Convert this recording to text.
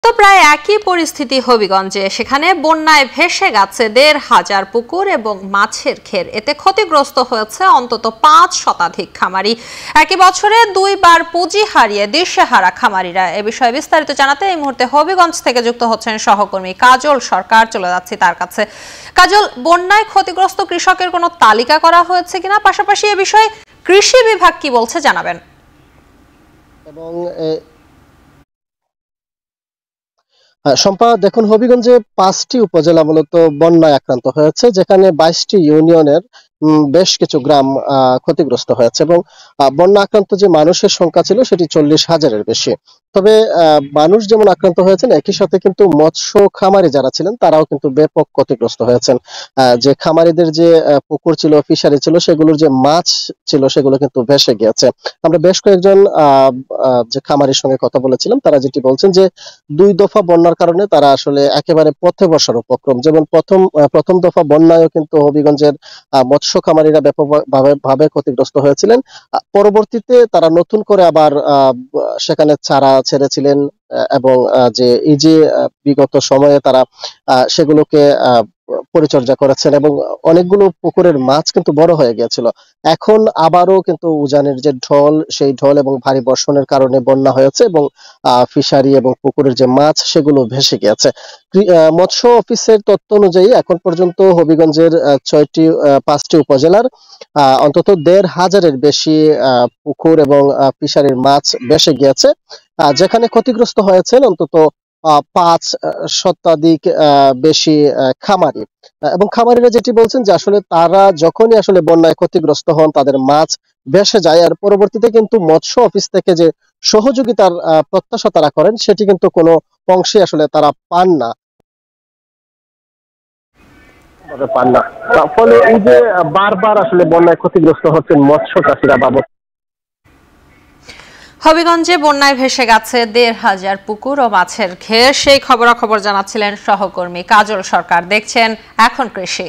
তো প্রায় একই পরিস্থিতি হবিগঞ্জে। সেখানে বন্যায় ভেসে গেছে ১,৫০০ পুকুর এবং মাছের ঘের। এতে ক্ষতিগ্রস্ত হয়েছে অন্তত ৫ শতাধিক খামারি। একই বছরে ২ বার পুঁজি হারিয়ে দিশেহারা খামারিরা। এ বিষয়ে বিস্তারিত জানাতে এই মুহূর্তে হবিগঞ্জ থেকে যুক্ত হচ্ছেন সহকর্মী কাজল সরকার। চলে যাচ্ছি তার কাছে। কাজল, বন্যায় ক্ষতিগ্রস্ত কৃষকের কোনো তালিকা করা হয়েছে কিনা, পাশাপাশি এ বিষয়ে কৃষি বিভাগ কি বলছে জানাবেন। এবং শম্পা, দেখুন, হবিগঞ্জে ৫টি উপজেলা মূলত বন্যায় আক্রান্ত হয়েছে, যেখানে ২২টি ইউনিয়নের বেশ কিছু গ্রাম ক্ষতিগ্রস্ত হয়েছে এবং বন্যা আক্রান্ত যে মানুষের সংখ্যা ছিল সেটি ৪০,০০০-এর বেশি। তবে মানুষ যেমন আক্রান্ত হয়েছেন, একই সাথে কিন্তু মৎস্য খামারি যারা ছিলেন তারাও কিন্তু ব্যাপক ক্ষতিগ্রস্ত হয়েছেন। যে খামারিদের যে পুকুর ছিল, ফিশারি ছিল, সেগুলোর যে মাছ ছিল সেগুলো কিন্তু ভেসে গিয়েছে। আমরা বেশ কয়েকজন যে খামারির সঙ্গে কথা বলেছিলাম, তারা যেটি বলছেন যে ২ দফা বন্যার কারণে তারা আসলে একেবারে পথে বসার উপক্রম। যেমন প্রথম দফা বন্যায়ও কিন্তু হবিগঞ্জের মৎস্য খামারিরা ব্যাপকভাবে ক্ষতিগ্রস্ত হয়েছিলেন। পরবর্তীতে তারা নতুন করে আবার সেখানে চারা ছেড়েছিলেন এবং যে এই যে বিগত সময়ে তারা সেগুলোকে পরিচর্যা করেছেন এবং অনেকগুলো পুকুরের মাছ কিন্তু বড় হয়ে গিয়েছিল। এখন আবারও কিন্তু উজানের যে ঢল, সেই ঢল এবং ভারী বর্ষণের কারণে বন্যা হয়েছে এবং ফিশারি এবং পুকুরের যে মাছ সেগুলো ভেসে গিয়েছে। মৎস্য অফিসের তথ্য অনুযায়ী এখন পর্যন্ত হবিগঞ্জের ৫টি উপজেলার অন্তত ১,৫০০-এর বেশি পুকুর এবং ফিশারির মাছ ভেসে গিয়েছে, যেখানে ক্ষতিগ্রস্ত হয়েছেন অন্তত ৫ শতাধিক বেশি খামারি। এবং খামারিরা যেটি বলছেন যে আসলে তারা যখনই আসলে বন্যায় ক্ষতিগ্রস্ত হন, তাদের মাছ ভেসে যায়, আর পরবর্তীতে কিন্তু মৎস্য অফিস থেকে যে সহযোগিতার প্রত্যাশা তারা করেন, সেটি কিন্তু কোনো অংশে আসলে তারা পান না। ফলে এই যে বারবার আসলে বন্যায় ক্ষতিগ্রস্ত হচ্ছেন মৎস্য চাষিরা বা হবিগঞ্জে বন্যায় ভেসে গেছে ১,৫০০ পুকুর ও মাছের ঘের। সেই খবরাখবর জানাচ্ছিলেন সহকর্মী কাজল সরকার। দেখছেন এখন কৃষি।